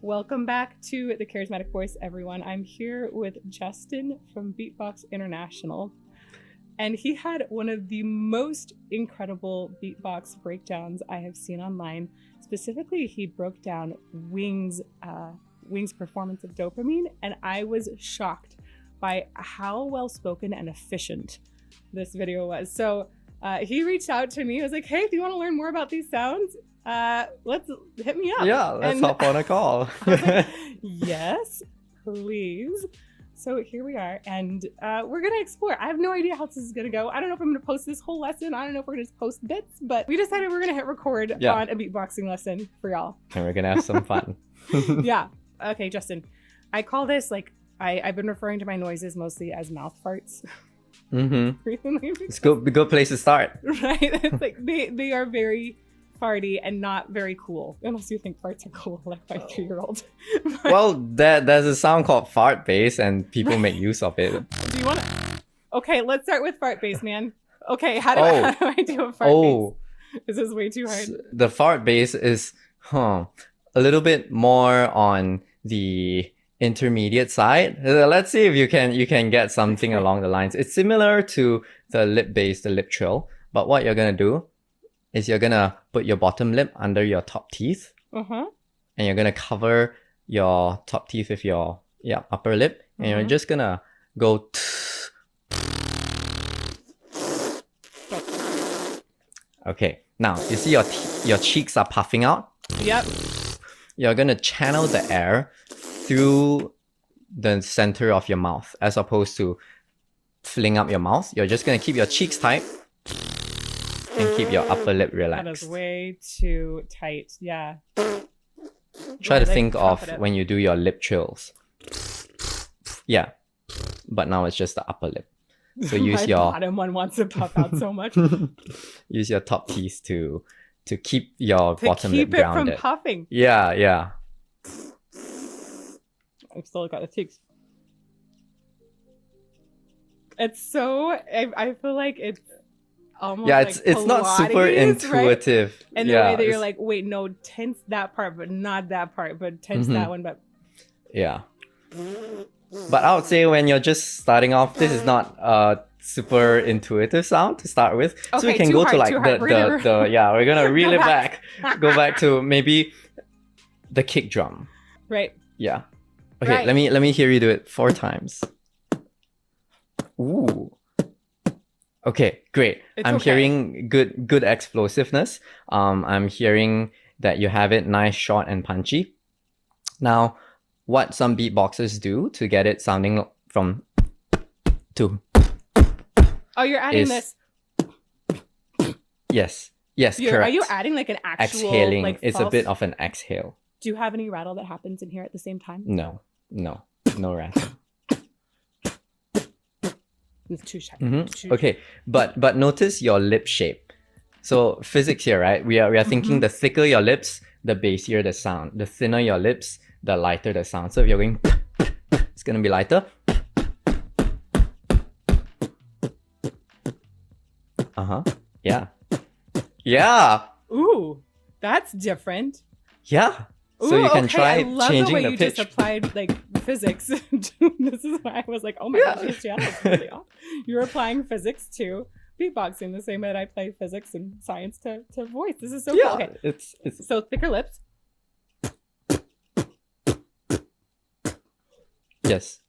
Welcome back to the Charismatic Voice, everyone. I'm here with Justin from Beatbox International, and he had one of the most incredible beatbox breakdowns I have seen online. Specifically, he broke down Wing's performance of Dopamine, and I was shocked by how well spoken and efficient this video was. So he reached out to me. He was like, "Hey, if you want to learn more about these sounds, let's hit me up." Yeah, let's hop on a call. I was like, yes, please. So here we are, and we're gonna explore. I have no idea how this is gonna go. I don't know if I'm gonna post this whole lesson. I don't know if we're gonna just post bits, but we decided we're gonna hit record on a beatboxing lesson for y'all. And we're gonna have some fun. Yeah. Okay, Justin. I call this, like, I've been referring to my noises mostly as mouth farts. Recently. It's a good place to start. Right? It's like they are very farty and not very cool. Unless you think farts are cool, like my 3-year-old. Well, there's a sound called fart bass, and people make use of it. Do you want to? Okay, let's start with fart bass, man. Okay, how do I do a fart bass? This is way too hard. The fart bass is a little bit more on the intermediate side. Let's see if you can get something along the lines. It's similar to the lip bass, the lip trill, but what you're gonna do is you're gonna put your bottom lip under your top teeth, and you're gonna cover your top teeth with your upper lip, and you're just gonna go. Okay, now you see your cheeks are puffing out. Yep. You're gonna channel the air through the center of your mouth, as opposed to filling up your mouth. You're just gonna keep your cheeks tight and keep your upper lip relaxed. That is way too tight. Yeah. Try to think of when you do your lip trills. Yeah, but now it's just the upper lip. So use my your bottom one wants to puff out so much. Use your top teeth to keep your bottom lip grounded. To keep it from puffing. Yeah. I've still got the cheeks. It's so, I feel like it's almost it's not super intuitive. Right? And the way that you're like, wait, no, tense that part, but not that part, but tense that one, but... Yeah. But I would say when you're just starting off, this is not a super intuitive sound to start with. Okay, so we can go to like we're gonna reel it back. Go back to maybe the kick drum. Right. Yeah. Okay, let me hear you do it 4 times. Ooh. Okay, great. I'm hearing good explosiveness. I'm hearing that you have it nice, short, and punchy. Now, what some beatboxers do to get it sounding from to. Oh, you're adding this. Yes, correct. Are you adding like an actual exhaling? Like, it's a bit of an exhale. Do you have any rattle that happens in here at the same time? No rattle. It's too shy. Okay, but notice your lip shape. So physics here, right? We are thinking the thicker your lips, the bassier the sound. The thinner your lips, the lighter the sound. So if you're going, it's gonna be lighter. Yeah. Ooh, that's different. Yeah. So you can try changing the pitch. I love the way you just applied like physics. This is why I was like, oh my gosh, that's really off. You're applying physics to beatboxing the same way that I play physics and science to voice. This is so cool. Okay. It's so thicker lips. Yes.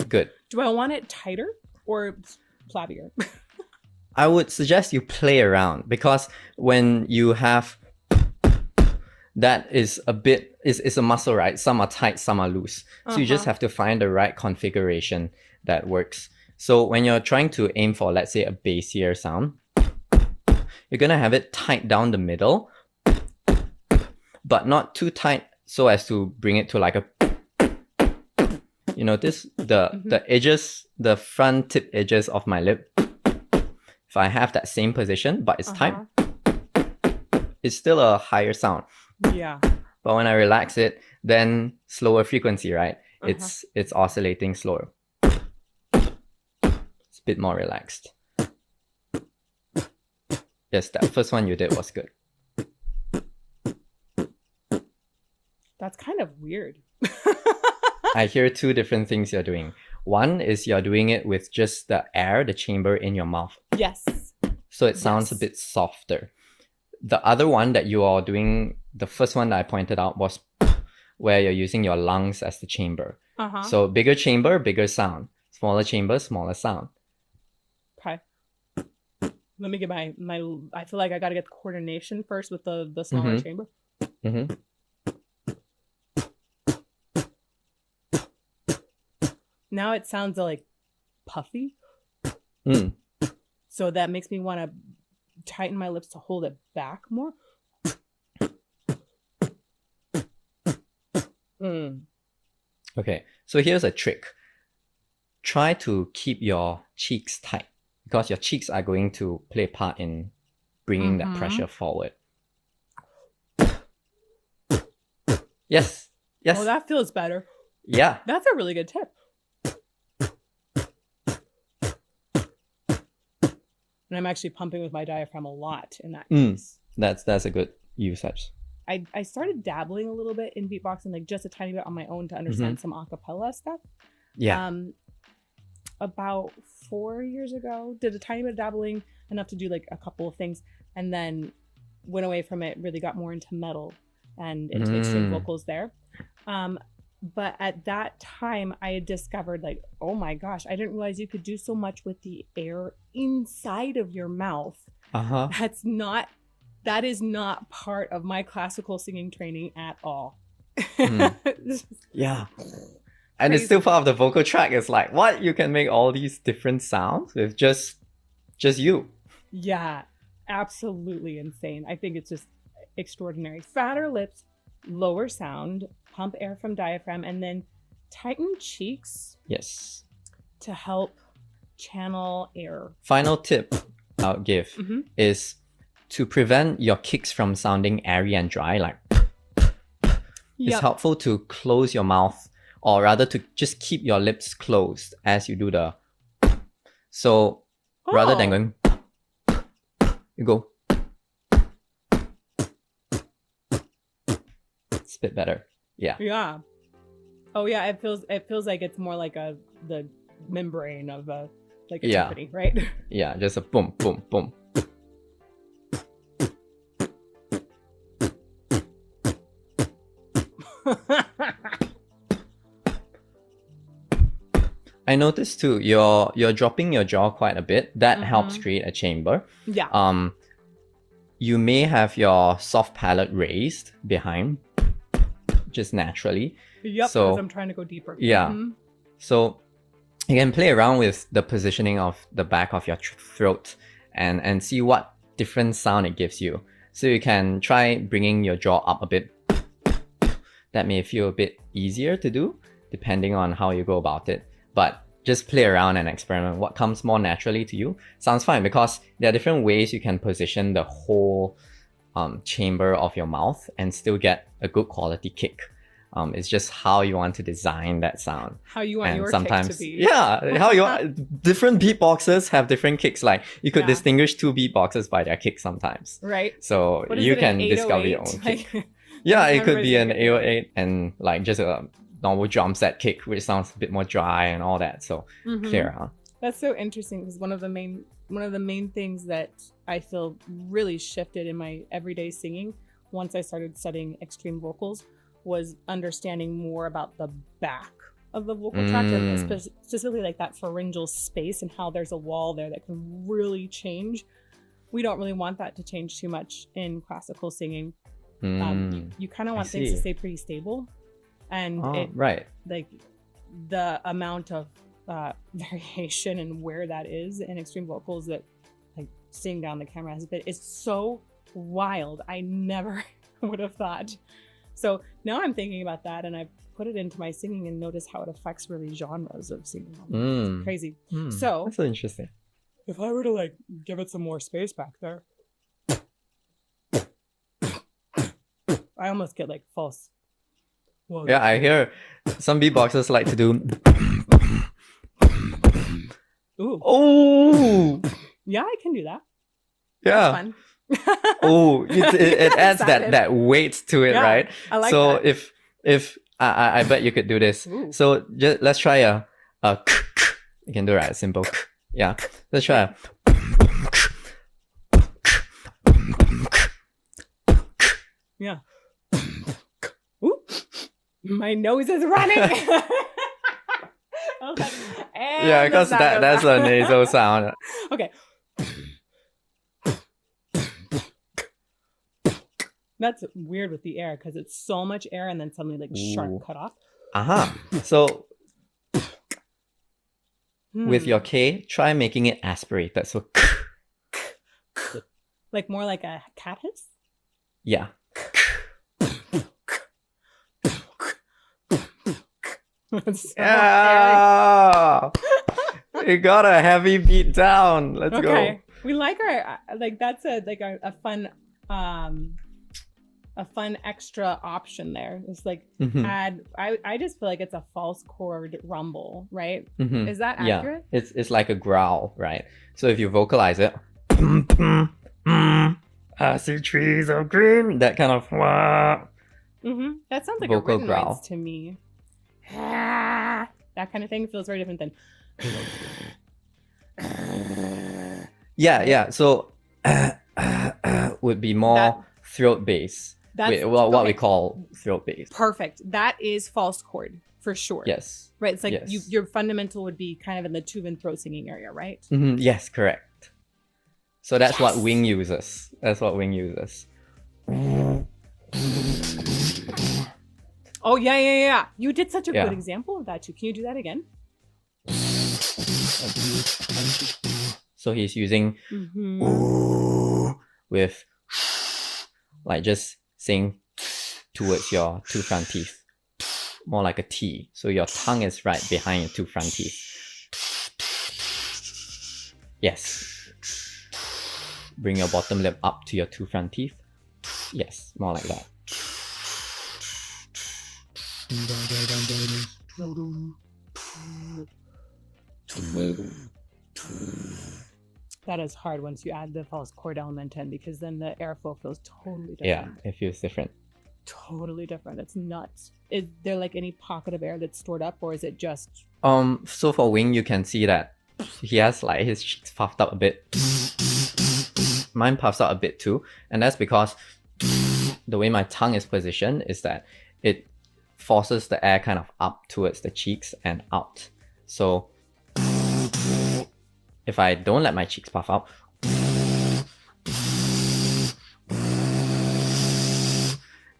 Good. Do I want it tighter or flabbier? I would suggest you play around, because when you have that is a bit is a muscle, right? Some are tight, some are loose. So you just have to find the right configuration that works. So when you're trying to aim for, let's say, a bassier sound, you're gonna have it tight down the middle, but not too tight so as to bring it to like a. You notice the edges, the front tip edges of my lip. If I have that same position, but it's tight, it's still a higher sound. Yeah. But when I relax it, then slower frequency, right? It's oscillating slower. It's a bit more relaxed. Yes, that first one you did was good. That's kind of weird. I hear two different things you're doing. One is you're doing it with just the air, the chamber in your mouth. Yes. So it sounds a bit softer. The other one that you are doing, the first one that I pointed out was where you're using your lungs as the chamber. So bigger chamber, bigger sound. Smaller chamber, smaller sound. Okay. Let me get my I feel like I got to get the coordination first with the smaller chamber. Mm-hmm. Now it sounds like puffy. So that makes me want to tighten my lips to hold it back more. Okay, so here's a trick. Try to keep your cheeks tight because your cheeks are going to play a part in bringing that pressure forward. Yes. Yes. Oh, that feels better. Yeah. That's a really good tip. And I'm actually pumping with my diaphragm a lot in that case. That's a good usage. I started dabbling a little bit in beatboxing, like just a tiny bit on my own to understand some acapella stuff. Yeah. About 4 years ago, did a tiny bit of dabbling, enough to do like a couple of things, and then went away from it, really got more into metal and into extreme vocals there. But at that time, I had discovered like, oh my gosh, I didn't realize you could do so much with the air inside of your mouth. That is not part of my classical singing training at all. Yeah. And it's still part of the vocal track. It's like, what? You can make all these different sounds with just you. Yeah, absolutely insane. I think it's just extraordinary. Fatter lips, lower sound, pump air from diaphragm, and then tighten cheeks. Yes. To help channel air. Final tip I'll give is to prevent your kicks from sounding airy and dry. Like, it's helpful to close your mouth, or rather to just keep your lips closed as you do the. So rather than going, you go. It's a bit better. Yeah. Yeah. Oh yeah, it feels like it's more like the membrane of a timpani, right? Yeah, just a boom, boom, boom. I noticed too, you're dropping your jaw quite a bit. That helps create a chamber. Yeah. You may have your soft palate raised behind, just naturally. Yep, so, because I'm trying to go deeper. Yeah. So you can play around with the positioning of the back of your throat and see what different sound it gives you. So you can try bringing your jaw up a bit. That may feel a bit easier to do depending on how you go about it. But just play around and experiment. What comes more naturally to you sounds fine, because there are different ways you can position the whole chamber of your mouth and still get a good quality kick. It's just how you want to design that sound. How you want your kick to be. Yeah, how you want. Different beatboxers have different kicks. Like, you could distinguish two beatboxers by their kick sometimes. Right. So you can discover your own kick. Yeah, it could be an 808 and like just a normal drum set kick, which sounds a bit more dry and all that. So play around. That's so interesting, because one of the main things that I feel really shifted in my everyday singing once I started studying extreme vocals was understanding more about the back of the vocal tract, and specifically like that pharyngeal space and how there's a wall there that can really change. We don't really want that to change too much in classical singing. You kind of want things to stay pretty stable, and like the amount of variation and where that is in extreme vocals that like seeing down the camera has been, is so wild. I never would have thought. So now I'm thinking about that, and I put it into my singing and notice how it affects really genres of singing. It's crazy. So that's so interesting. If I were to like give it some more space back there, I almost get like false. Whoa, yeah, I hear some beatboxers like to do. Ooh. Oh. Yeah, I can do that. Yeah. That's fun. Oh, it adds that weight to it, right? I like so that. if I bet you could do this. Ooh. So just let's try a you can do right, simple. Yeah, let's try a Yeah. Ooh. My nose is running. Okay. And yeah, because the sound that's goes a out. nasal sound. Okay. That's weird with the air because it's so much air and then suddenly like sharp Ooh. cut off. So with your K, try making it aspirated. So Like more like a cat hiss? yeah. That's so Yeah. You got a heavy beat down. Let's okay. go. We like our like that's a fun extra option there. It's like add I just feel like it's a false chord rumble, right? Is that accurate? Yeah, it's like a growl, right? So if you vocalize it, I see trees of green, that kind of That sounds like vocal a written growl. noise to me. That kind of thing feels very different than yeah. So would be more throat bass. That's What we call throat bass. perfect. That is false chord for sure. Yes. Right. It's like Yes. your fundamental would be kind of in the tube and throat singing area, right? Yes, correct. So that's what Wing uses. That's what Wing uses. Oh yeah. You did such a Yeah. good example of that too. Can you do that again? So he's using with like just saying towards your two front teeth, more like a T. So your tongue is right behind your two front teeth. Yes. Bring your bottom lip up to your two front teeth. Yes, more like that. That is hard once you add the false chord element in because then the airflow feels totally different. Yeah, it feels different. Totally different. It's nuts. Is there like any pocket of air that's stored up or is it just So for Wing, you can see that he has like his cheeks puffed up a bit. Mine puffs out a bit too, and that's because the way my tongue is positioned is that it forces the air kind of up towards the cheeks and out. So if I don't let my cheeks puff out,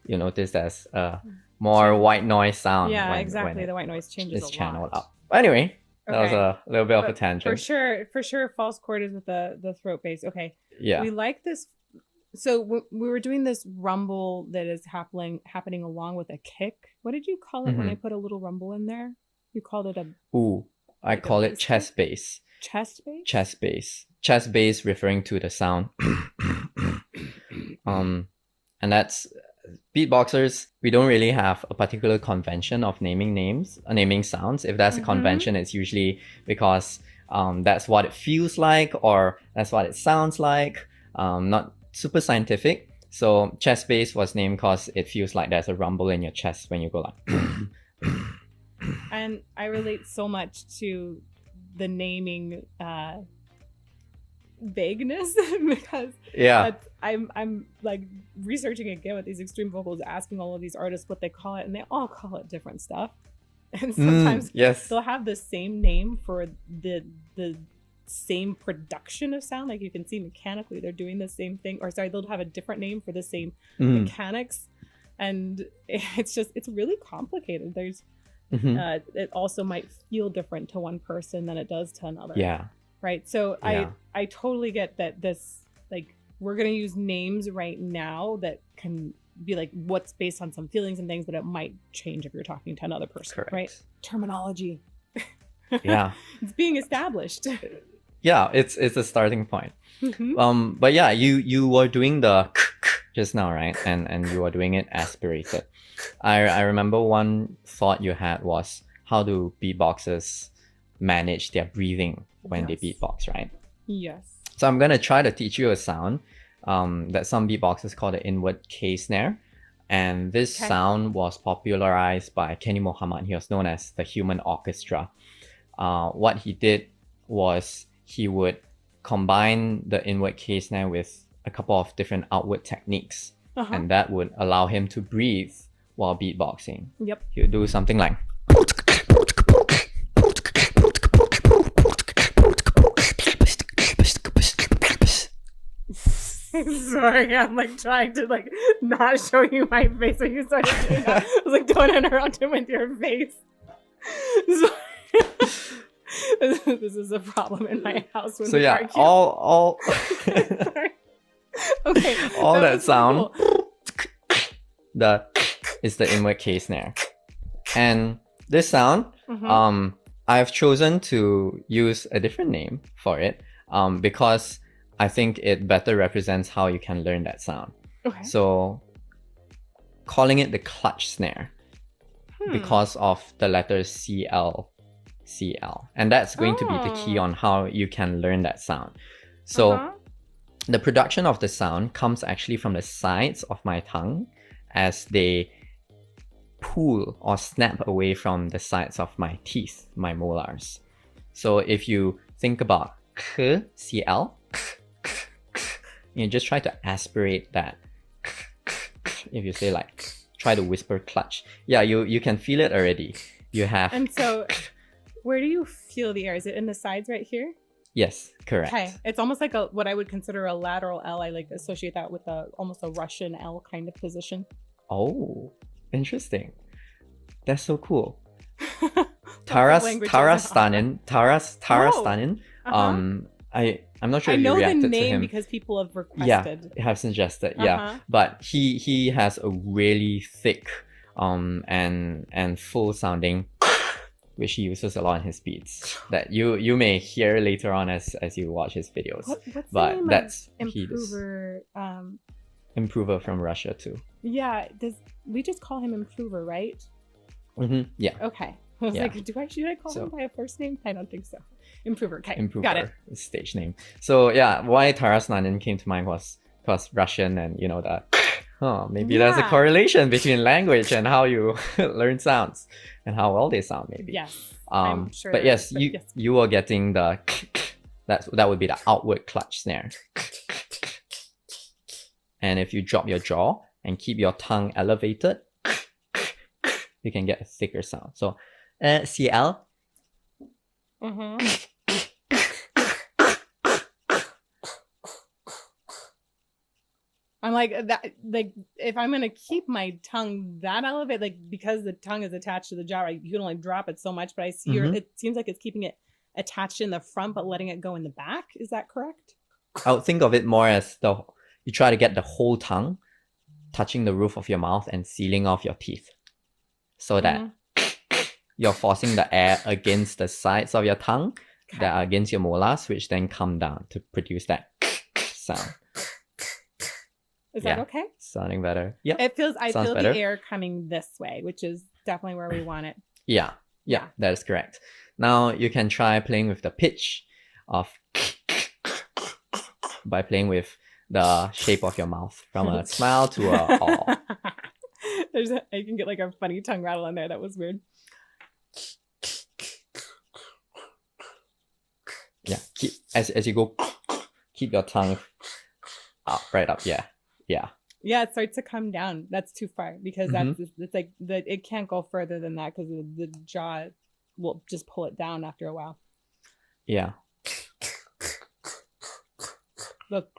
you notice there's a more white noise sound. Yeah, when exactly. it The white noise changes is a channeled lot. up. But anyway, that was Okay. a little bit of a But tangent. For sure, false chord is with the throat bass. Okay. Yeah. We like this. So we were doing this rumble that is happening along with a kick. What did you call it when I put a little rumble in there? You called it a Ooh, I like a call it bass chest bass. chest bass? Chest bass. Chest bass referring to the sound. And that's beatboxers. We don't really have a particular convention of naming sounds. If that's a convention, it's usually because that's what it feels like or that's what it sounds like. Not super scientific. So chest bass was named because it feels like there's a rumble in your chest when you go like. And I relate so much to the naming vagueness because Yeah. I'm like researching again with these extreme vocals, asking all of these artists what they call it, and they all call it different stuff. And sometimes yes. they'll have the same name for the same production of sound. Like you can see mechanically they're doing the same thing, or sorry, they'll have a different name for the same mechanics, and it's really complicated. There's it also might feel different to one person than it does to another. Yeah. Right. So Yeah. I totally get that this, like, we're going to use names right now that can be like what's based on some feelings and things, but it might change if you're talking to another person. Correct. Right. Terminology. Yeah. It's being established. Yeah, it's a starting point. But yeah, you were doing the just now, right? And you were doing it aspirated. I remember one thought you had was how do beatboxers manage their breathing when they beatbox, right? Yes. So I'm gonna try to teach you a sound that some beatboxers call the inward K snare, And this Okay. sound was popularized by Kenny Mohammed. He was known as the Human Orchestra. What he did was he would combine the inward K snare with a couple of different outward techniques, and that would allow him to breathe while beatboxing. Yep. He would do something like. Sorry, I'm like trying to like not show you my face when you started doing that. I was like, don't interrupt him with your face. Sorry. This is a problem in my house when So we yeah, argue. all Sorry. Okay. all that was sound, cool. the is the inward K snare, and this sound, I've chosen to use a different name for it, because I think it better represents how you can learn that sound. Okay. So, calling it the clutch snare because of the letters CL, and that's going to be the key on how you can learn that sound. So, the production of the sound comes actually from the sides of my tongue as they pull or snap away from the sides of my teeth, my molars. So if you think about CL, you just try to aspirate that. If you say like, try to whisper clutch. Yeah, you can feel it already. You have... And so, where do you feel the air? Is it in the sides right here? Yes, correct. Okay. It's almost like what I would consider a lateral L. I like associate that with almost a Russian L kind of position. Oh, interesting. That's so cool. Taras Stanin. I'm not sure I if you know the reacted to name him. because people have Yeah, requested. have suggested. Yeah, but he has a really thick and full sounding, which he uses a lot in his beats that you may hear later on as you watch his videos. What's But the name that's of he does. Improver? Improver from Russia too. Yeah, we just call him Improver, right? Yeah. Okay. I was Yeah. like, should I call him by a first name? I don't think so. Improver. Okay. Improver, Got it. his stage name. So yeah, why Taras Nanin came to mind was Russian, and you know that. Oh, maybe there's a Yeah. correlation between language and how you learn sounds and how well they sound. Maybe. Yes. I'm sure. But yes, but you are getting the that would be the outward clutch snare. And if you drop your jaw and keep your tongue elevated, you can get a thicker sound. So, CL. I'm like that. Like if I'm gonna keep my tongue that elevated, like because the tongue is attached to the jaw, right? You can only drop it so much. But I see it seems like it's keeping it attached in the front, but letting it go in the back. Is that correct? I would think of it more as you try to get the whole tongue touching the roof of your mouth and sealing off your teeth, so that you're forcing the air against the sides of your tongue that are against your molars, which then come down to produce that sound. Is that okay? Sounding better. Yeah. It feels. I Sounds feel better. the air coming this way, which is definitely where we want it. Yeah, that is correct. Now you can try playing with the pitch of by playing with the shape of your mouth from a smile to a aw. I can get like a funny tongue rattle in there. That was weird. Yeah, keep as you go, keep your tongue up, right up. Yeah. Yeah, it starts to come down. That's too far because it's like it can't go further than that because the jaw will just pull it down after a while. Yeah. Look,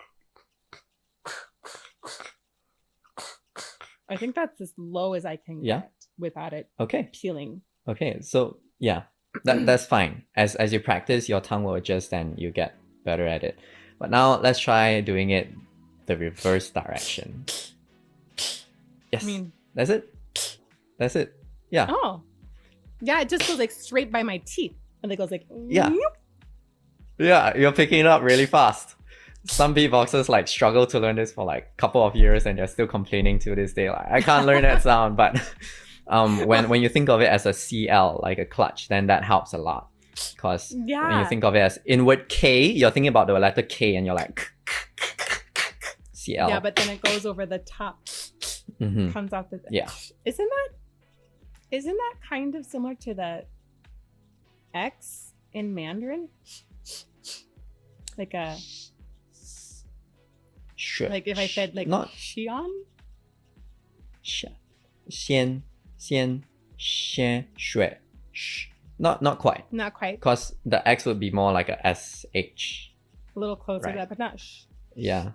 I think that's as low as I can get without it peeling. Okay. So yeah, that's fine. As you practice, your tongue will adjust and you get better at it. But now let's try doing it the reverse direction. Yes. That's it. Yeah. Oh. Yeah, it just goes like straight by my teeth. And it goes like Yeah, you're picking it up really fast. Some beatboxers like struggle to learn this for like a couple of years and they're still complaining to this day. Like, I can't learn that sound. But when you think of it as a CL, like a clutch, then that helps a lot. Because when you think of it as inward K, you're thinking about the letter K and you're like CL. Yeah, but then it goes over the top. comes out the Yeah. Isn't that kind of similar to the X in Mandarin? Like a Sure. like if I said like not Xian? 先 shui. Not quite. Not quite. Because the X would be more like a SH. A little closer Right. to that, but not Yeah.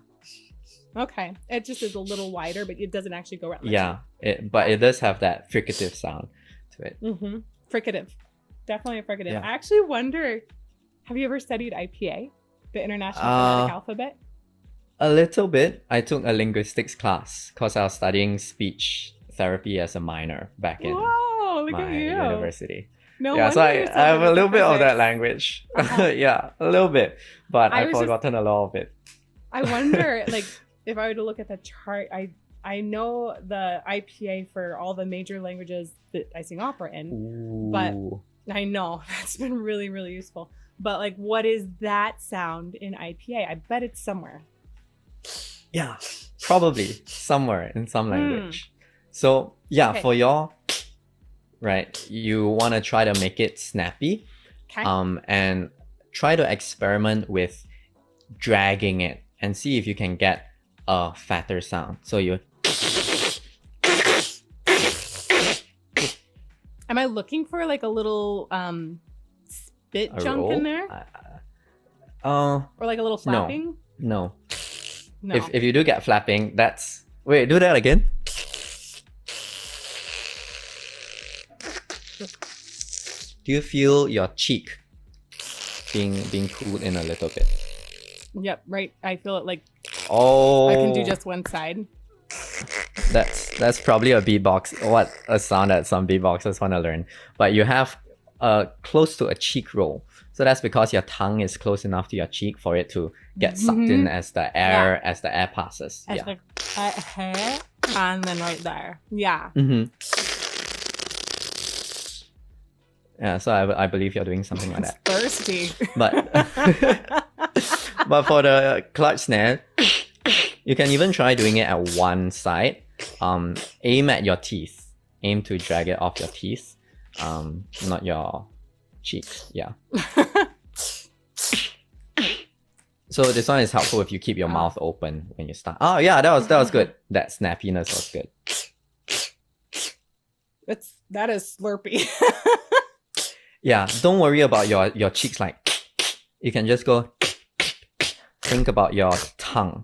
Okay. It just is a little wider, but it doesn't actually go around. Yeah. But it does have that fricative sound to it. Mm-hmm. Fricative. Definitely a fricative. Yeah. I actually wonder, have you ever studied IPA? The International Phonetic Alphabet? A little bit. I took a linguistics class because I was studying speech therapy as a minor back in Whoa, look at my you. university. No Yeah, so wonder you're I have a little bit of that physics. language. Uh-huh. Yeah, a little bit. But I I've was just- forgotten a lot of it. I wonder, like, if I were to look at the chart, I know the IPA for all the major languages that I sing opera in. But- Ooh. I know that's been really, really useful. But like, what is that sound in IPA? I bet it's somewhere. Yeah, probably somewhere in some language. So yeah, Okay. for your right, you want to try to make it snappy, Okay. and try to experiment with dragging it and see if you can get a fatter sound. So you Am I looking for like a little spit a chunk roll? in there, or like a little no. flapping? No. No. If you do get flapping, that's wait, do that again. Do you feel your cheek being pulled in a little bit? Yep. Right. I feel it like Oh, I can do just one side. that's probably a beatbox. What a sound that some beatboxers want to learn. But you have close to a cheek roll, so that's because your tongue is close enough to your cheek for it to get sucked in as the air passes. It's Yeah. like here and then right there. Yeah. Mm-hmm. Yeah. So I believe you're doing something like that. Thirsty. But but for the clutch snare, you can even try doing it at one side. Aim at your teeth. Aim to drag it off your teeth. Not your cheeks. Yeah. So this one is helpful if you keep your mouth open when you start. Oh yeah, that was good. That snappiness was good. That is slurpy. Yeah, don't worry about your cheeks. Like, you can just go. Think about your tongue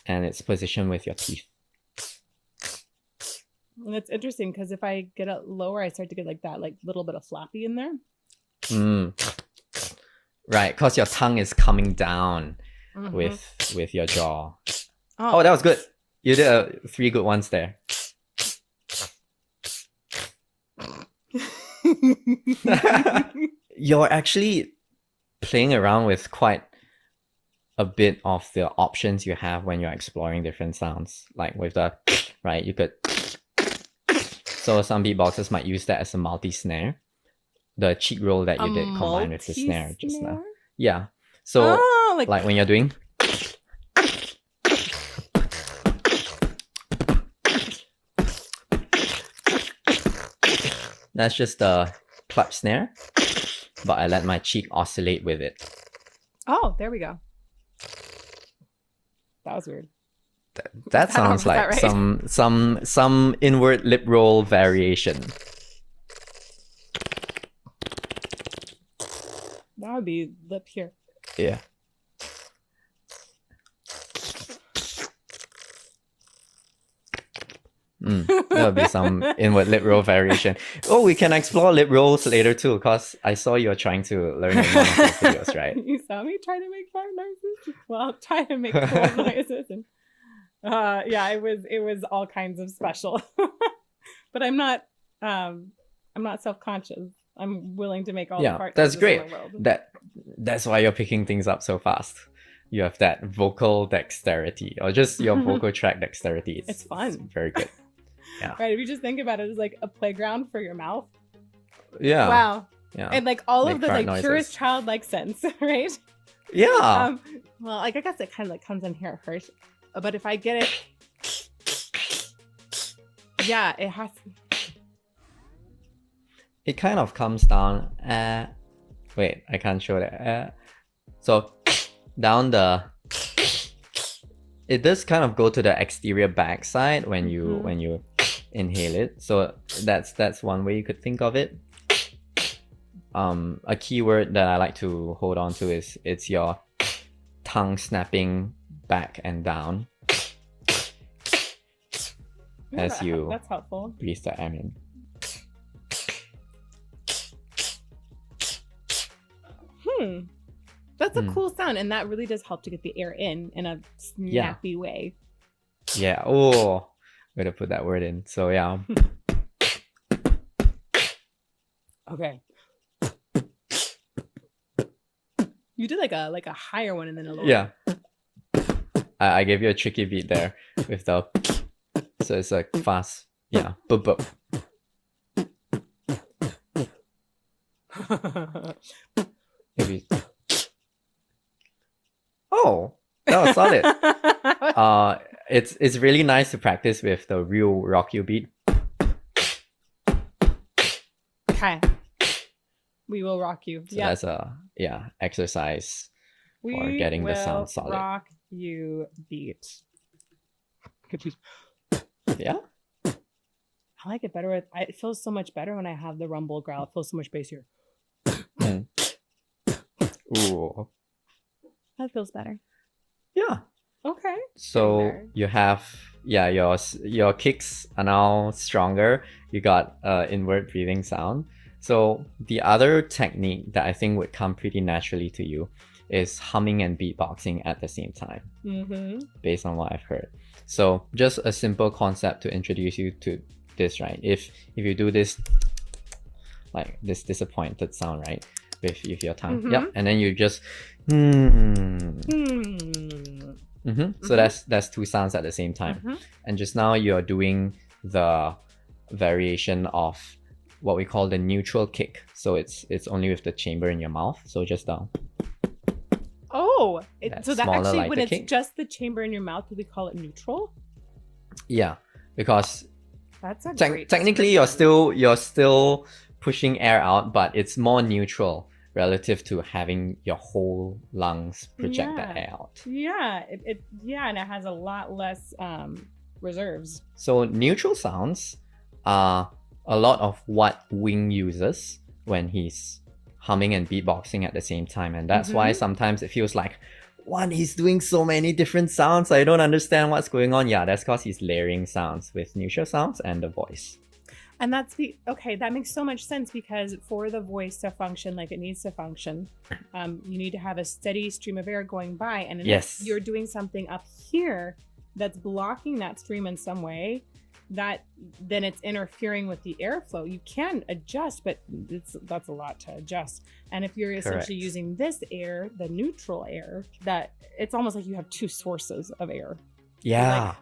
and its position with your teeth. And it's interesting because if I get it lower, I start to get like that like little bit of flappy in there. Right, because your tongue is coming down Mhm. with your jaw. Oh, that was good. You did 3 good ones there. You're actually playing around with quite a bit of the options you have when you're exploring different sounds. Like with the, right, you could... So some beatboxers might use that as a multi-snare. The cheek roll that you did combined with the snare just now. Yeah. So like when you're doing... That's just the clutch snare, but I let my cheek oscillate with it. Oh, there we go. That was weird. That sounds like right? some inward lip roll variation. That would be lip here. Yeah. That would be some inward lip roll variation. Oh, we can explore lip rolls later too, because I saw you're trying to learn in one of those videos, right? You saw me try to make fart noises? Well, try to make cool noises. And, yeah, it was all kinds of special. But I'm not self-conscious. I'm willing to make all the fart that's noises great. in the world. That's why you're picking things up so fast. You have that vocal dexterity, or just your vocal track dexterity. It's fun. It's very good. Yeah. Right, if you just think about it as like a playground for your mouth. Yeah. Wow. Yeah. And like all Make of the fart like noises. purest childlike sense, right? Yeah. Well, like I guess it kind of like comes in here first. But if I get it Yeah, it has. It kind of comes down. Wait, I can't show that. So down the. It does kind of go to the exterior backside when you inhale it. So that's one way you could think of it. A keyword that I like to hold on to is it's your tongue snapping back and down as you that's helpful. breathe the air in. That's a cool sound, and that really does help to get the air in a snappy way. Yeah. Oh, way to put that word in. So yeah. Okay. You did like a higher one and then a lower. Yeah. I gave you a tricky beat there with the. So it's like fast. Yeah. Bup bup. Maybe. Oh, that was solid. It's really nice to practice with the real rock you beat. Okay. We will rock you. So that's a exercise for getting the sound solid. Rock you beat. Yeah. I like it better with. It feels so much better when I have the rumble growl. It feels so much bassier. Ooh. That feels better. Yeah. Okay. So you have your kicks are now stronger. You got inward breathing sound. So the other technique that I think would come pretty naturally to you is humming and beatboxing at the same time. Based on what I've heard. So just a simple concept to introduce you to this, right? If you do this, like this disappointed sound, right? With your tongue. Yep. And then you just So that's two sounds at the same time. And just now you're doing the variation of what we call the neutral kick. So it's only with the chamber in your mouth. So just down. Oh, so that smaller, actually when it's kick. just the chamber in your mouth, do we call it neutral? Yeah, because that's a great technically you're still pushing air out, but it's more neutral relative to having your whole lungs project that air out. Yeah, and it has a lot less reserves. So neutral sounds are a lot of what Wing uses when he's humming and beatboxing at the same time, and that's why sometimes it feels like, what, he's doing so many different sounds, I don't understand what's going on. Yeah, that's because he's layering sounds with neutral sounds and the voice. And that makes so much sense, because for the voice to function like it needs to function, you need to have a steady stream of air going by, and if you're doing something up here that's blocking that stream in some way, then it's interfering with the airflow. You can adjust, but that's a lot to adjust. And if you're essentially using this air, the neutral air, that it's almost like you have two sources of air. Yeah.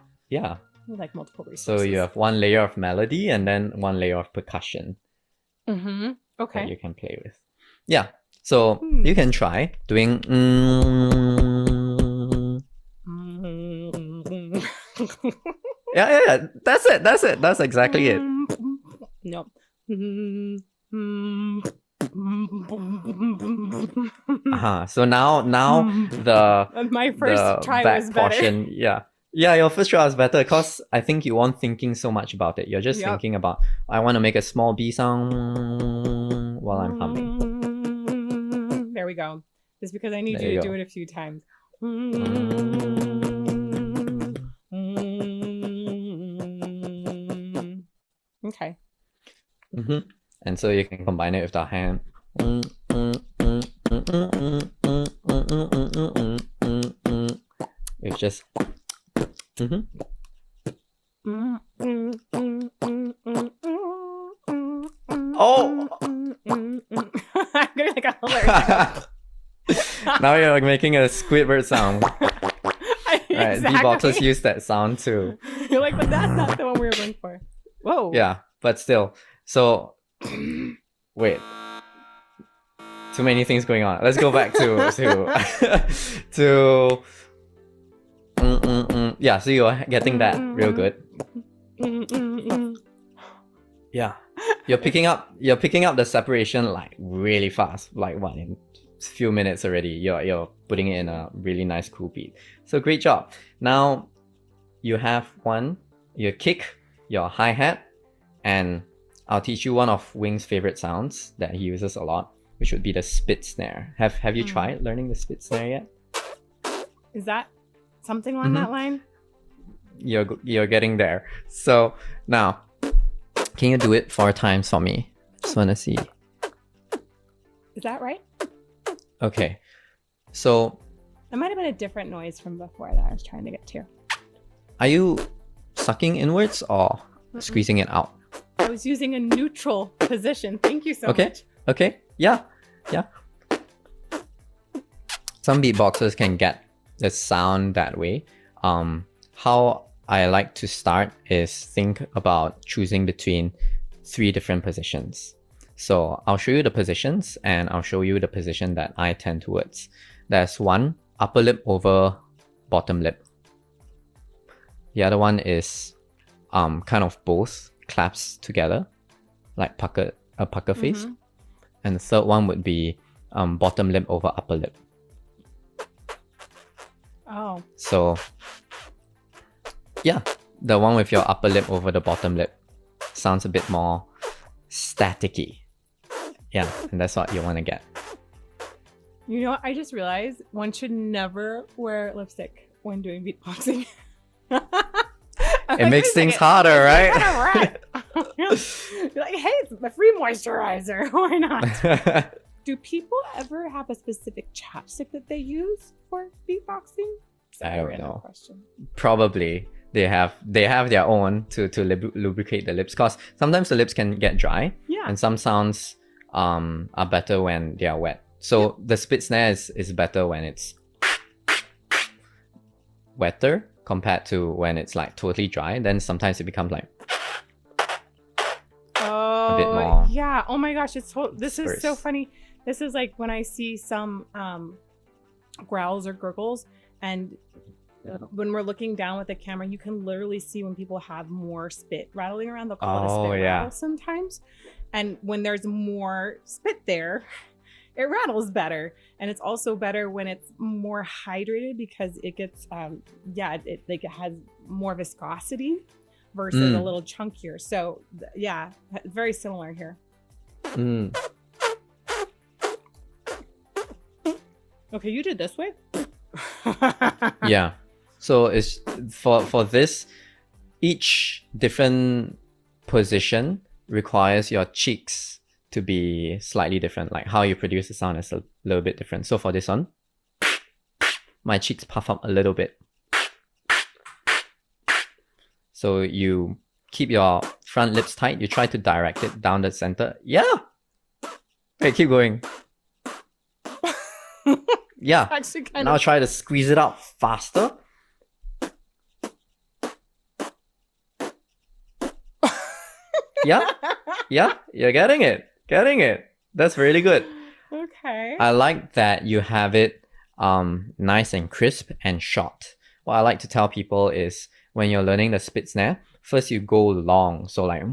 Like multiple resources. So you have one layer of melody and then one layer of percussion. Okay. That you can play with. Yeah. So you can try doing. Yeah. That's it. That's exactly it. Nope. So now the my first try was better. Portion, yeah, your first try was better because I think you weren't thinking so much about it. You're just thinking about, I want to make a small B sound while I'm humming. There we go. Just because I need you to do it a few times. Okay. And so you can combine it with the hand. It's just. Oh! I'm doing like a hilarious. Now you're like making a Squidward sound. Right, Exactly. beatboxers use that sound too. You're like, but that's not the one we were going for. Whoa. Yeah, but still. So, wait. Too many things going on. Let's go back to yeah. So you're getting that real good. Yeah. You're picking up the separation like really fast. Like what, in a few minutes already, you're putting it in a really nice cool beat. So great job. Now you have your kick, your hi-hat, and I'll teach you one of Wing's favorite sounds that he uses a lot, which would be the spit snare. Have you tried learning the spit snare yet? Is that something along that line? You're getting there. So now, can you do it 4 times for me? Just want to see. Is that right? Okay. So That might have been a different noise from before that I was trying to get to. are you sucking inwards or squeezing it out? I was using a neutral position. Thank you so much. Okay. Yeah. Some beatboxers can get the sound that way. How I like to start is think about choosing between 3 different positions. So I'll show you the positions and I'll show you the position that I tend towards. There's one, upper lip over bottom lip. The other one is kind of both claps together, like a pucker face. And the third one would be bottom lip over upper lip. Oh. So yeah, the one with your upper lip over the bottom lip sounds a bit more staticky. Yeah, and that's what you want to get. You know what? I just realized one should never wear lipstick when doing beatboxing. It makes things harder, right? You're like, hey, it's my free moisturizer. Why not? Do people ever have a specific chapstick that they use for beatboxing? I don't know. Question. Probably they have their own to lubricate the lips, because sometimes the lips can get dry. Yeah. And some sounds are better when they are wet. So the spit snare is better when it's wetter compared to when it's like totally dry. Then sometimes it becomes like a bit more. Yeah. Oh my gosh, this is so sparse. funny. This is like when I see some growls or gurgles, and when we're looking down with the camera, you can literally see when people have more spit rattling around. They'll call it a spit rattle sometimes. And when there's more spit there, it rattles better. And it's also better when it's more hydrated, because it gets it has more viscosity versus a little chunkier. So yeah, very similar here. Okay, you did this way. Yeah. So it's for this, each different position requires your cheeks to be slightly different. Like how you produce the sound is a little bit different. So for this one, my cheeks puff up a little bit. So you keep your front lips tight. You try to direct it down the center. Yeah. Okay, keep going. Yeah. Actually kind Now try to squeeze it out faster. Yeah, you're getting it. That's really good. Okay. I like that you have it nice and crisp and short. What I like to tell people is when you're learning the spit snare, first you go long, so like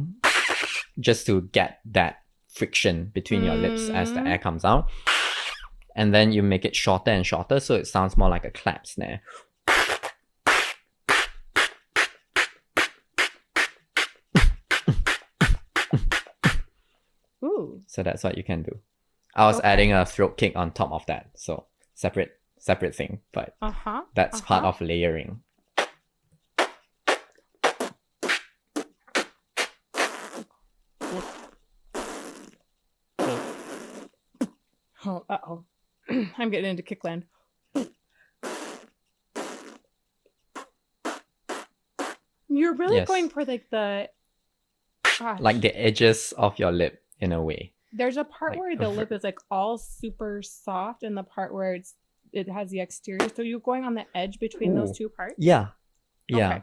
just to get that friction between your lips as the air comes out. And then you make it shorter and shorter, so it sounds more like a clap snare. Ooh. So that's what you can do. I was adding a throat kick on top of that, so separate thing, but that's part of layering. Oh, I'm getting into kickland. You're really going for like the like the edges of your lip in a way. There's a part like where the lip is like all super soft, and the part where it has the exterior. So you're going on the edge between those two parts? Yeah. Okay.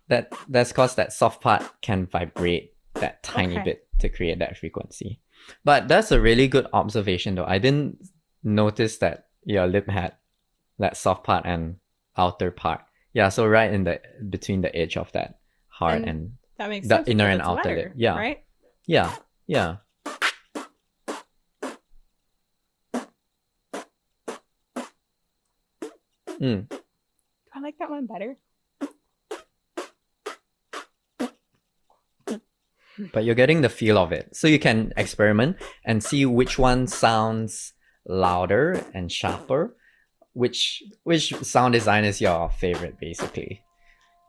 That's because that soft part can vibrate that tiny bit to create that frequency. But that's a really good observation though. I didn't notice that your lip had that soft part and outer part. Yeah, so right in the between the edge of that hard and That makes the sense. inner because and it's outer wetter, lip. Yeah. Right? Yeah. Yeah. Mm. I like that one better. But you're getting the feel of it. So you can experiment and see which one sounds louder and sharper. Which sound design is your favorite, basically?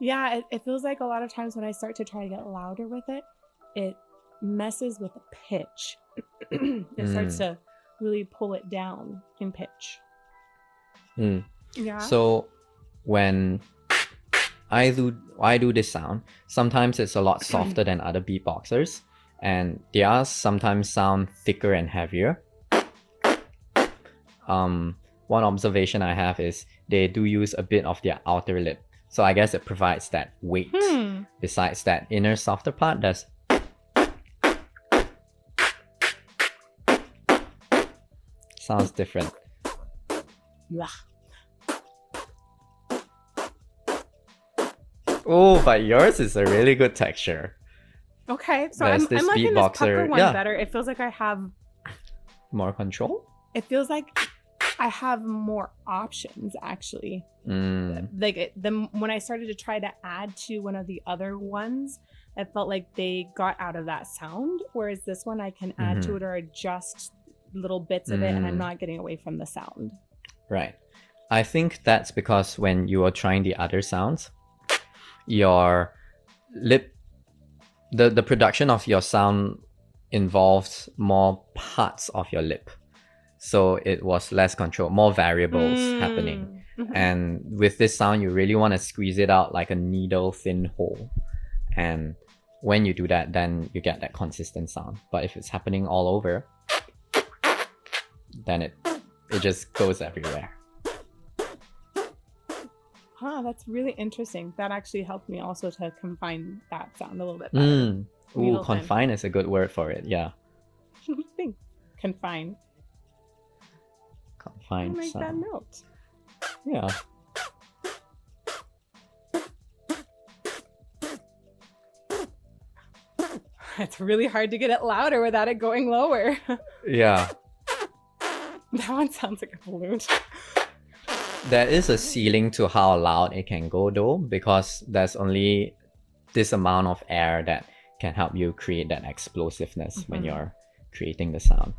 Yeah, it feels like a lot of times when I start to try to get louder with it, it messes with the pitch. It starts to really pull it down in pitch. Mm. Yeah. So when I do this sound, sometimes it's a lot softer than other beatboxers, and theirs sometimes sound thicker and heavier. One observation I have is they do use a bit of their outer lip, so I guess it provides that weight. Besides that inner softer part, that's sounds different. Yeah. Oh, but yours is a really good texture. Okay, so There's I'm this liking this pucker beatboxer. one Yeah. better. It feels like I have. More control? It feels like I have more options actually. Like when I started to try to add to one of the other ones, it felt like they got out of that sound. Whereas this one, I can add to it or adjust little bits of it, and I'm not getting away from the sound. Right. I think that's because when you are trying the other sounds, your lip, the production of your sound involves more parts of your lip. So it was less control, more variables happening. And with this sound, you really want to squeeze it out like a needle thin hole. And when you do that, then you get that consistent sound. But if it's happening all over, then it just goes everywhere. Huh, that's really interesting. That actually helped me also to confine that sound a little bit better. Ooh, confine is a good word for it. Yeah. Thanks. Confine. Confined I'll make sound. that note. Yeah. It's really hard to get it louder without it going lower. Yeah. That one sounds like a balloon. There is a ceiling to how loud it can go though, because there's only this amount of air that can help you create that explosiveness when you're creating the sound.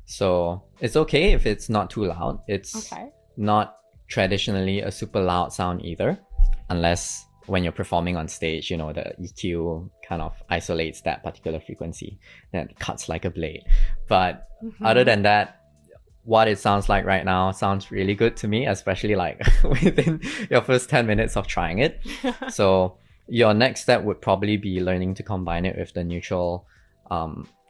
So it's okay if it's not too loud. It's not traditionally a super loud sound either, unless when you're performing on stage, you know, the EQ kind of isolates that particular frequency that cuts like a blade. But other than that, what it sounds like right now sounds really good to me, especially like within your first 10 minutes of trying it. So your next step would probably be learning to combine it with the neutral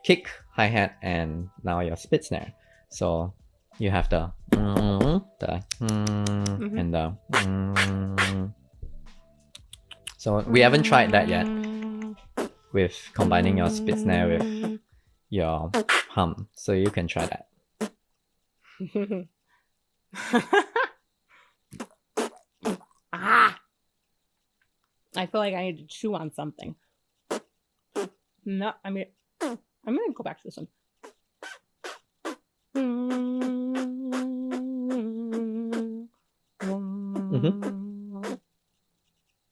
kick, hi-hat, and now your spit snare. So you have the and the so we haven't tried that yet with combining your spit snare with your hum. So you can try that. I feel like I need to chew on something. No, I mean, I'm gonna go back to this one.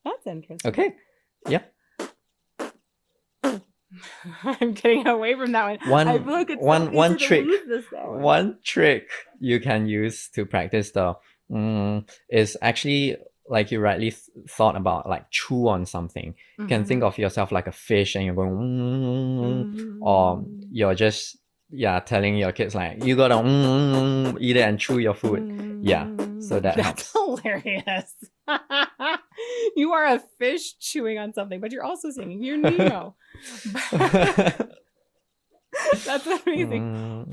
That's interesting. Okay. Yeah. I'm getting away from that one. I feel like it's one trick. to lose this one. One trick you can use to practice the is actually, like you rightly thought about, like chew on something. You can think of yourself like a fish and you're going or you're just telling your kids like you gotta eat it and chew your food. So that That's helps. hilarious. You are a fish chewing on something, but you're also singing. You're Nemo. That's amazing.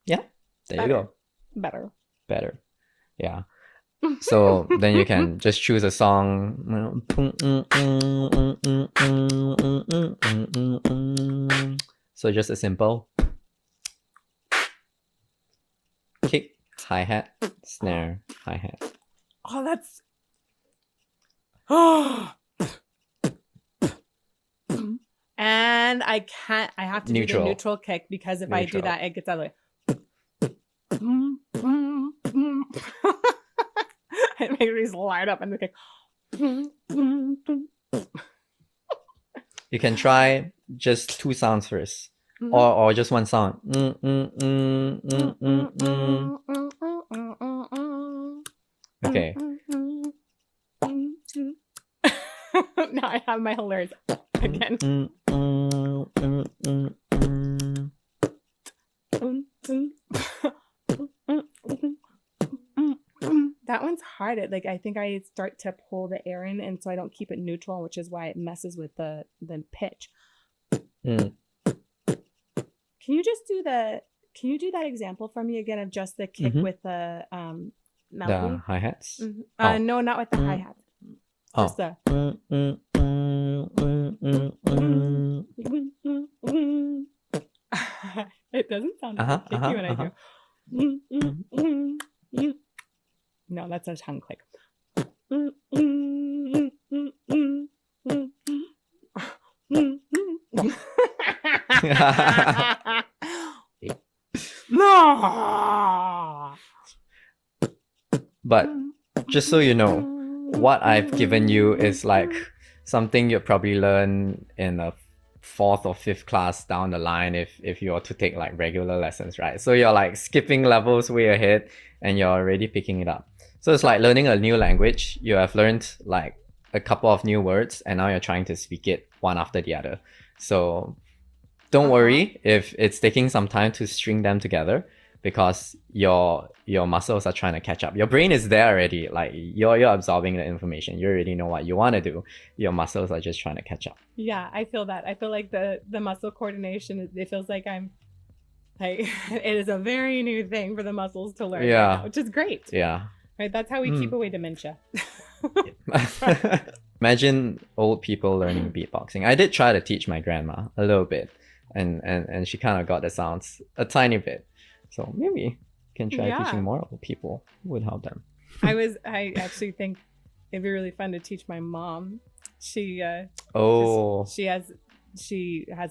Yeah, there you go. Better. Yeah. So then you can just choose a song. So just a simple kick, hi-hat, snare, hi-hat. Oh, that's And I have to do the neutral kick, because if I do that, it gets out of the way. It makes me light up in the kick. You can try just 2 sounds first, or just 1 sound. Okay. Now I have my hilarious again. That one's hard. I think I start to pull the air in, and so I don't keep it neutral, which is why it messes with the pitch. Can you do that example for me again of just the kick with the melody? The hi-hats? No, not with the hi-hats. Just the... It doesn't sound kicky when I do. No, that's a tongue click. But just so you know, what I've given you is like something you'll probably learn in a 4th or 5th class down the line if you were to take like regular lessons, right? So you're like skipping levels way ahead and you're already picking it up. So it's like learning a new language. You have learned like a couple of new words and now you're trying to speak it one after the other. So don't worry if it's taking some time to string them together, because your muscles are trying to catch up. Your brain is there already, like you're absorbing the information. You already know what you want to do. Your muscles are just trying to catch up. Yeah, I feel that. I feel like the muscle coordination, it feels like I'm like it is a very new thing for the muscles to learn right now, which is great. Yeah. Right, that's how we keep away dementia. Imagine old people learning beatboxing. I did try to teach my grandma a little bit, and she kind of got the sounds a tiny bit. So maybe you can try teaching more old people. It would help them. I actually think it'd be really fun to teach my mom. She has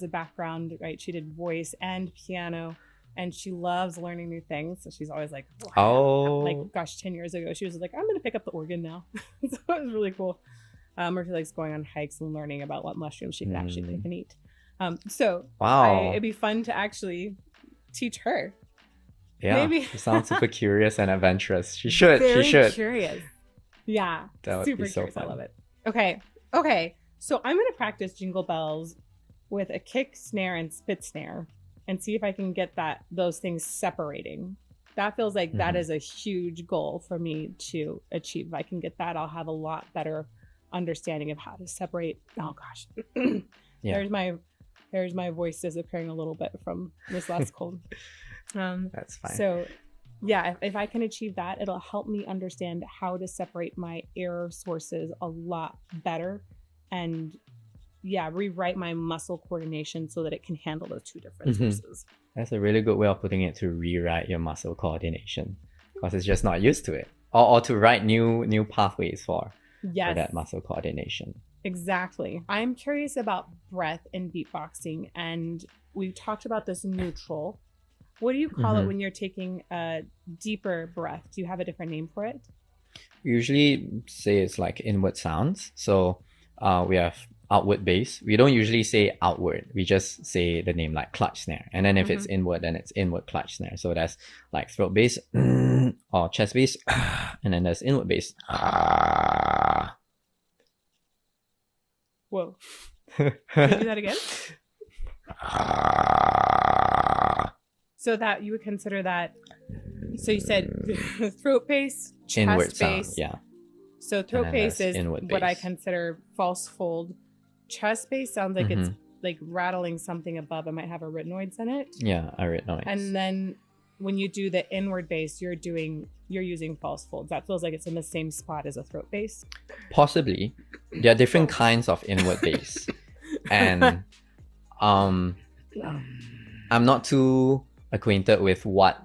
a background, right? She did voice and piano, and she loves learning new things. So she's always like, like gosh, 10 years ago, she was like, I'm gonna pick up the organ now. So it was really cool. Or she likes going on hikes and learning about what mushrooms she can actually pick and eat. It'd be fun to actually teach her. Yeah, maybe. She sounds super curious and adventurous. She should. Curious. Yeah, that would super be so curious. fun. I love it. Okay. So I'm gonna practice Jingle Bells with a kick snare and spit snare, and see if I can get those things separating. That feels like that is a huge goal for me to achieve. If I can get that, I'll have a lot better understanding of how to separate. Oh gosh. There's my voice disappearing a little bit from this last cold. That's fine. So yeah, if I can achieve that, it'll help me understand how to separate my error sources a lot better, and rewrite my muscle coordination so that it can handle those two different sources. That's a really good way of putting it, to rewrite your muscle coordination, because it's just not used to it, or to write new pathways for that muscle coordination. Exactly. I'm curious about breath in beatboxing, and we talked about this neutral. What do you call it when you're taking a deeper breath? Do you have a different name for it? We usually say it's like inward sounds. So we have outward bass. We don't usually say outward. We just say the name like clutch snare. And then if it's inward, then it's inward clutch snare. So that's like throat bass or chest bass. And then there's inward bass. Whoa. Can you do that again? So that you would consider that. So you said throat bass, chest inward bass. sound, So throat bass is what I bass. consider false fold. Chest bass sounds like it's like rattling something above. It might have arytenoids in it. Yeah, arytenoids. And then when you do the inward bass, you're using false folds. That feels like it's in the same spot as a throat bass. Possibly. There are different kinds of inward bass. And I'm not too acquainted with what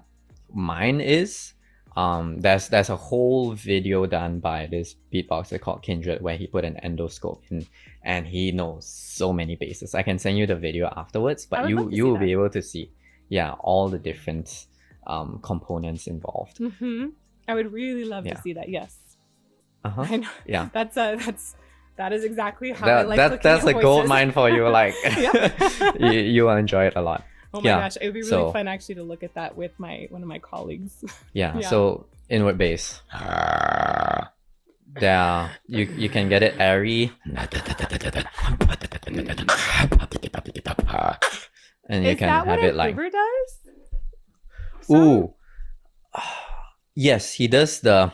mine is. There's a whole video done by this beatboxer called Kindred where he put an endoscope in and he knows so many bases. I can send you the video afterwards, but you will be able to see, all the different components involved. I would really love to see that. Yes. I know. Yeah. That is exactly how I like looking that's at a voices. gold mine for you. Like, you will enjoy it a lot. Oh my gosh, it would be really fun actually to look at that with one of my colleagues. So inward bass. There, you can get it airy. And you can have it like. Does? Ooh. Yes, he does the.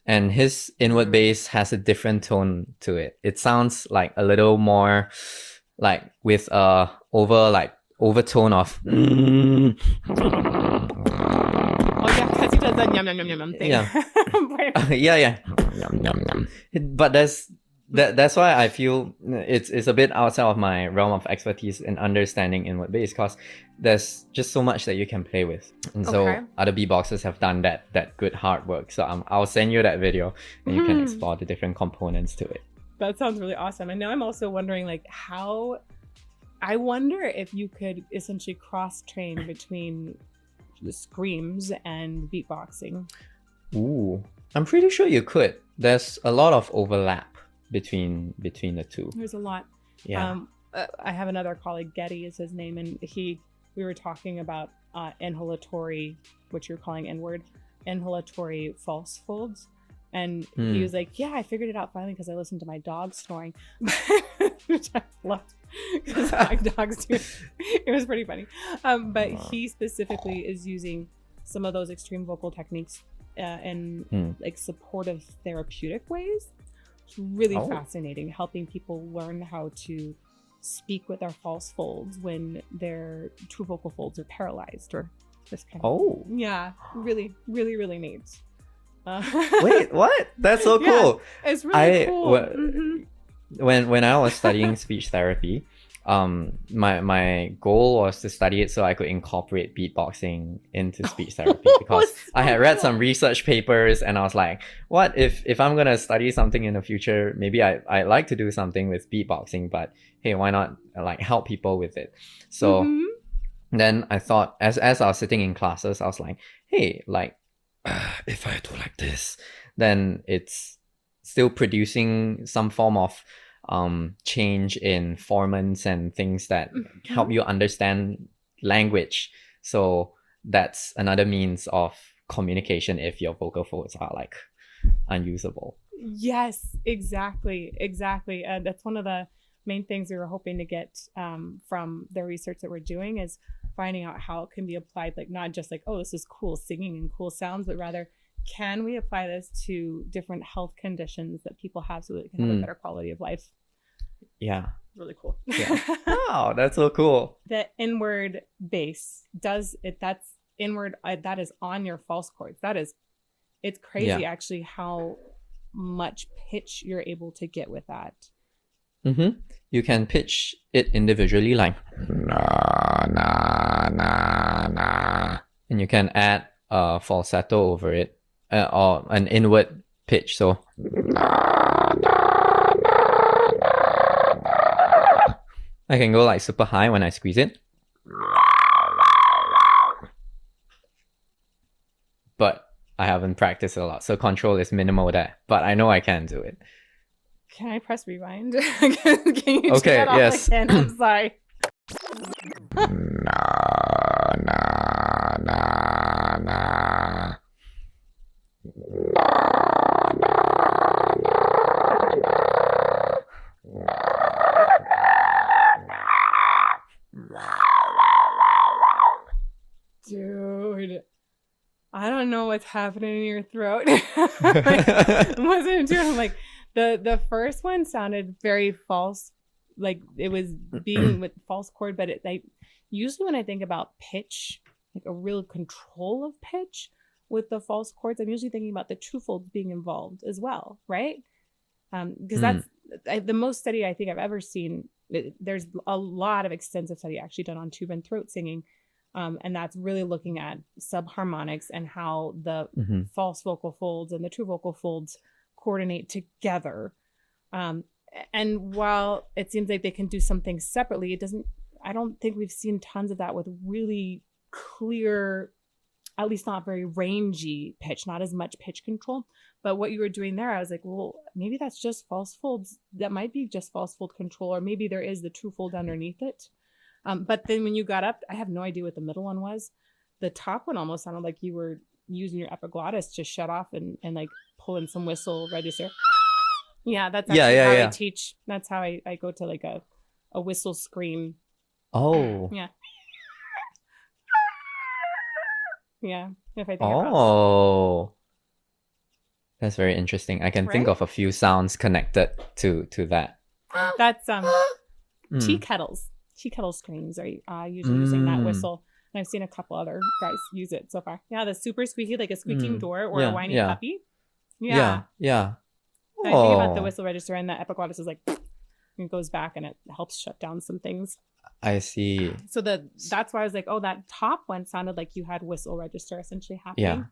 And his inward bass has a different tone to it. It sounds like a little more like with a overtone of. Oh yeah, because he does that yum yum yum yum thing. Yeah. But that's why I feel it's a bit outside of my realm of expertise in understanding inward bass, because there's just so much that you can play with, and so other beatboxers have done that good hard work. So I'll send you that video and you can explore the different components to it. That sounds really awesome. And now I'm also wondering I wonder if you could essentially cross train between the screams and beatboxing. Ooh, I'm pretty sure you could. There's a lot of overlap between the two. There's a lot. Yeah. I have another colleague, Getty is his name, and we were talking about inhalatory, which you're calling inward, inhalatory false folds. And he was like, I figured it out finally because I listened to my dog snoring. Which I loved because my dogs do. It was pretty funny. But he specifically is using some of those extreme vocal techniques in like supportive therapeutic ways. It's really fascinating, helping people learn how to speak with their false folds when their true vocal folds are paralyzed or this kind of really, really, really neat. Wait, what? That's so cool. It's really cool. When I was studying speech therapy, my goal was to study it so I could incorporate beatboxing into speech therapy, because I had read some research papers and I was like, what if I'm gonna study something in the future, maybe I like to do something with beatboxing, but hey, why not like help people with it? So then I thought, as I was sitting in classes, I was like, hey, like if I do like this, then it's still producing some form of change in formants and things that help you understand language. So that's another means of communication if your vocal folds are like unusable. Yes, exactly. That's one of the main things we were hoping to get from the research that we're doing, is finding out how it can be applied, like not just like, oh, this is cool singing and cool sounds, but rather, can we apply this to different health conditions that people have so that they can have a better quality of life? Yeah. Really cool. Yeah. Wow, that's so cool. The inward bass that's inward, that is on your false chords. It's crazy actually how much pitch you're able to get with that. You can pitch it individually, like na na na na, and you can add a falsetto over it, or an inward pitch. So I can go like super high when I squeeze it, but I haven't practiced a lot, so control is minimal there. But I know I can do it. Can I press rewind? Can you okay, yes. Again? I'm sorry. Na na na na. Dude, I don't know what's happening in your throat. I wasn't doing like the first one sounded very false, like it was being with false chord, but usually when I think about pitch, like a real control of pitch with the false chords, I'm usually thinking about the true folds being involved as well, right? Because that's the most study I think I've ever seen. There's a lot of extensive study actually done on tube and throat singing, And that's really looking at subharmonics and how the Mm-hmm. false vocal folds and the true vocal folds coordinate together. And while it seems like they can do something separately, I don't think we've seen tons of that with really clear, at least not very rangy pitch, not as much pitch control. But what you were doing there, I was like, well, maybe that's just false folds. That might be just false fold control, or maybe there is the true fold underneath it. But then when you got up, I have no idea what the middle one was. The top one almost sounded like you were using your epiglottis to shut off and like pull in some whistle register. Yeah, that's actually how I teach. That's how I go to like a whistle scream. Oh. Yeah. Yeah. If I think about it. Oh. That's very interesting. I can think of a few sounds connected to that. That's tea kettles. Tea kettle screams are usually using that whistle. And I've seen a couple other guys use it so far. Yeah, the super squeaky, like a squeaking door or a whiny puppy. Yeah. I think about the whistle register, and the epiglottis is like, it goes back and it helps shut down some things. I see. So that's why I was like, oh, that top one sounded like you had whistle register essentially happening. Yeah.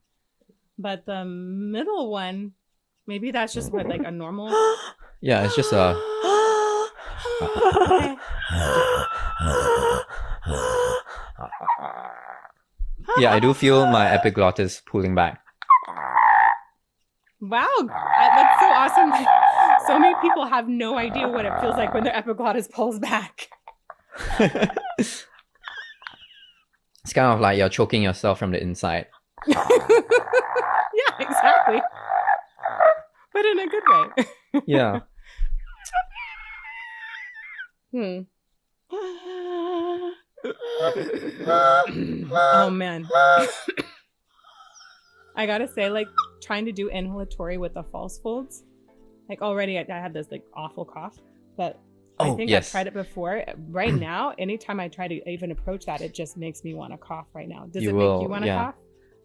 But the middle one, maybe that's just what like a normal. Yeah, it's just a. Yeah, I do feel my epiglottis pulling back. Wow, that's so awesome. So many people have no idea what it feels like when their epiglottis pulls back. It's kind of like you're choking yourself from the inside. Yeah, exactly. But in a good way. Yeah. Oh man. I gotta say, like, trying to do inhalatory with the false folds, like already I had this like awful cough, but I think I've tried it before. Right now, anytime I try to even approach that, it just makes me want to cough right now. Does it make you want to cough?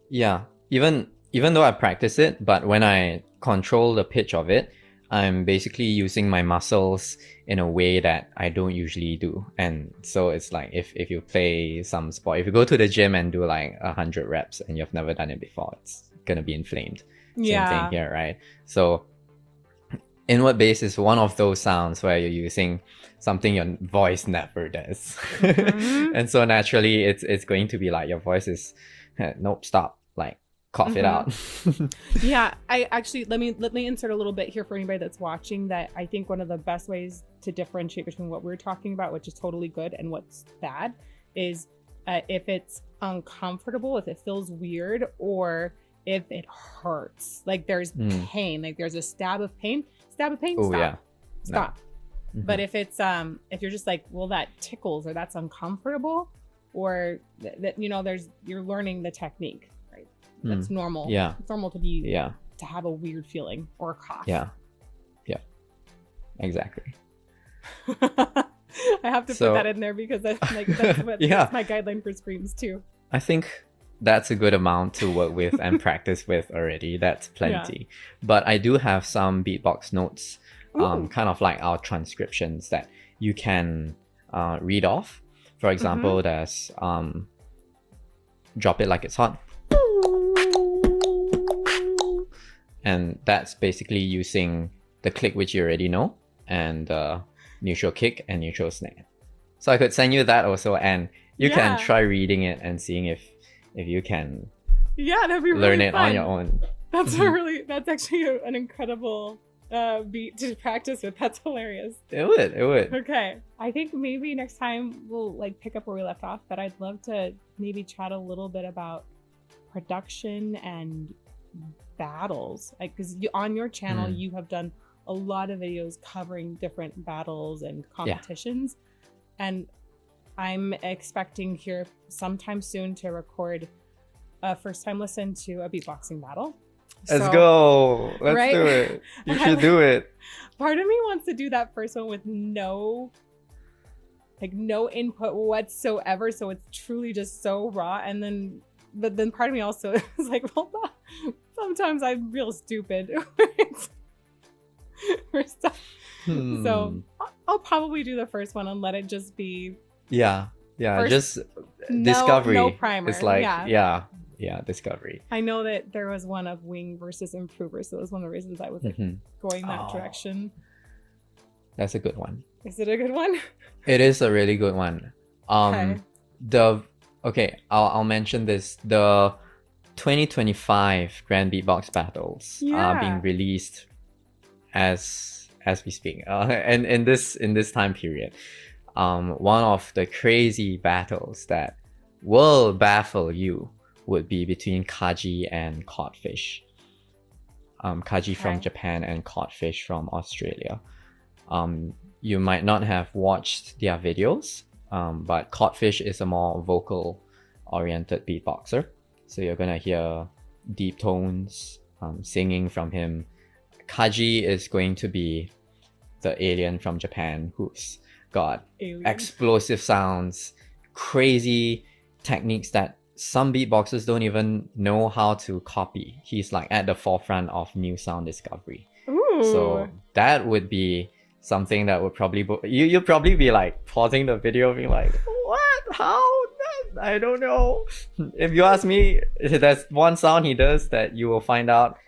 Yeah. Even though I practice it, but when I control the pitch of it, I'm basically using my muscles in a way that I don't usually do. And so it's like if you play some sport, if you go to the gym and do like 100 reps and you've never done it before, it's gonna be inflamed. Same thing here, right? So inward bass is one of those sounds where you're using something your voice never does. And so naturally it's going to be like your voice is nope, stop, like cough it out. Yeah, I actually let me insert a little bit here for anybody that's watching, that I think one of the best ways to differentiate between what we're talking about, which is totally good, and what's bad, is if it's uncomfortable, if it feels weird, or if it hurts, like there's pain, like there's a stab of pain, stop. Stop. But if it's if you're just like, well, that tickles or that's uncomfortable, or that you're learning the technique, right? That's normal. Yeah, it's normal to be to have a weird feeling or a cough. Yeah, exactly. I have to put that in there because that's that's my guideline for screams too. I think that's a good amount to work with and practice with already. That's plenty. But I do have some beatbox notes, kind of like our transcriptions that you can read off. For example, there's drop it like it's hot. And that's basically using the click which you already know, and neutral kick and neutral snare. So I could send you that also, and you can try reading it and seeing if you can that'd be learn really it fun. on your own. That's actually an incredible beat to practice with. That's hilarious. It would. Okay, I think maybe next time we'll like pick up where we left off, but I'd love to maybe chat a little bit about production and battles, like because on your channel you have done a lot of videos covering different battles and competitions, and I'm expecting here sometime soon to record a first time listen to a beatboxing battle. Let's go. Let's do it. You should do it. Part of me wants to do that first one with no input whatsoever, so it's truly just so raw. And but then part of me also is like, well, sometimes I'm real stupid for stuff. So I'll probably do the first one and let it just be Yeah, First, just discovery. No primer. It's like yeah. yeah, discovery. I know that there was one of Wing versus Improver, so it was one of the reasons I was like, going that direction. That's a good one. Is it a good one? It is a really good one. I'll mention this. The 2025 Grand Beatbox Battles are being released as we speak. And in this time period, one of the crazy battles that will baffle you would be between Kaji and Codfish. Kaji from Japan and Codfish from Australia. You might not have watched their videos, but Codfish is a more vocal oriented beatboxer. So you're gonna hear deep tones, singing from him. Kaji is going to be the alien from Japan who's got explosive sounds, crazy techniques that some beatboxers don't even know how to copy. He's like at the forefront of new sound discovery. Ooh. So that would be something that would probably you'd probably be like pausing the video being like, what? How? I don't know. If you ask me, there's one sound he does that you will find out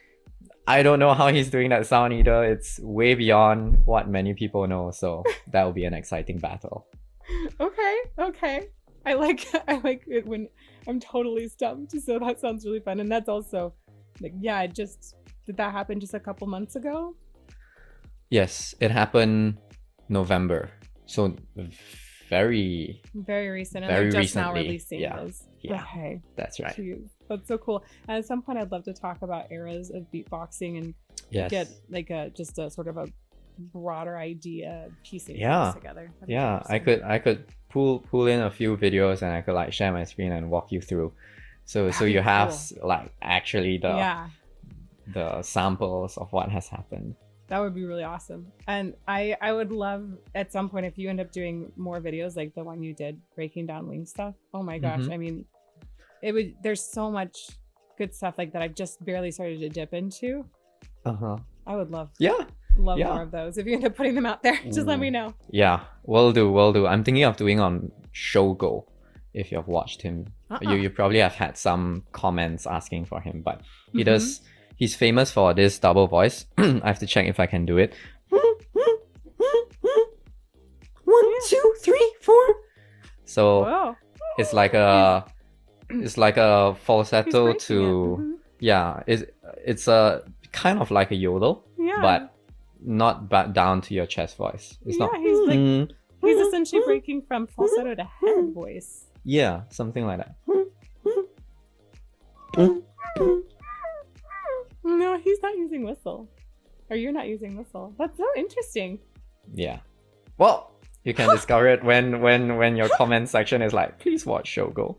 I don't know how he's doing that sound either. It's way beyond what many people know. So that will be an exciting battle. Okay. I like it when I'm totally stumped. So that sounds really fun. And that's also like, yeah, did that happen just a couple months ago? Yes, it happened November. So very recent. And very they're just recently. now releasing those. Yeah, okay. That's right. Jeez, that's so cool. And at some point I'd love to talk about eras of beatboxing and get like just a sort of a broader idea piecing things together. That'd I could pull in a few videos and I could like share my screen and walk you through. So you have like actually the samples of what has happened. That would be really awesome. And I would love at some point if you end up doing more videos like the one you did breaking down Wing stuff. Oh my gosh. I mean, there's so much good stuff like that I've just barely started to dip into. I would love more of those. If you end up putting them out there, just let me know. Yeah, will do. I'm thinking of doing on Shogo. If you've watched him, you probably have had some comments asking for him, but he does. He's famous for this double voice. I have to check if I can do it. 1, 2, 3, 4. So it's like a falsetto to it's a kind of like a yodel, but not back down to your chest voice. It's not. He's essentially breaking from falsetto to head voice. Yeah, something like that. No, he's not using whistle. Or you're not using whistle. That's so interesting. Yeah. Well, you can discover it when your comment section is like, please watch Shogo.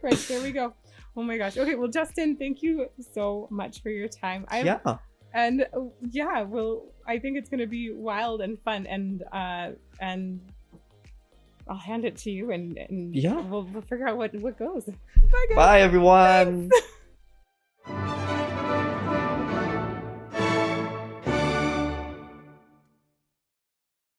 Right, there we go. Oh my gosh. Okay, well, Justin, thank you so much for your time. I think it's gonna be wild and fun, and I'll hand it to you and we'll figure out what goes. Bye, guys. Bye, everyone. Thanks.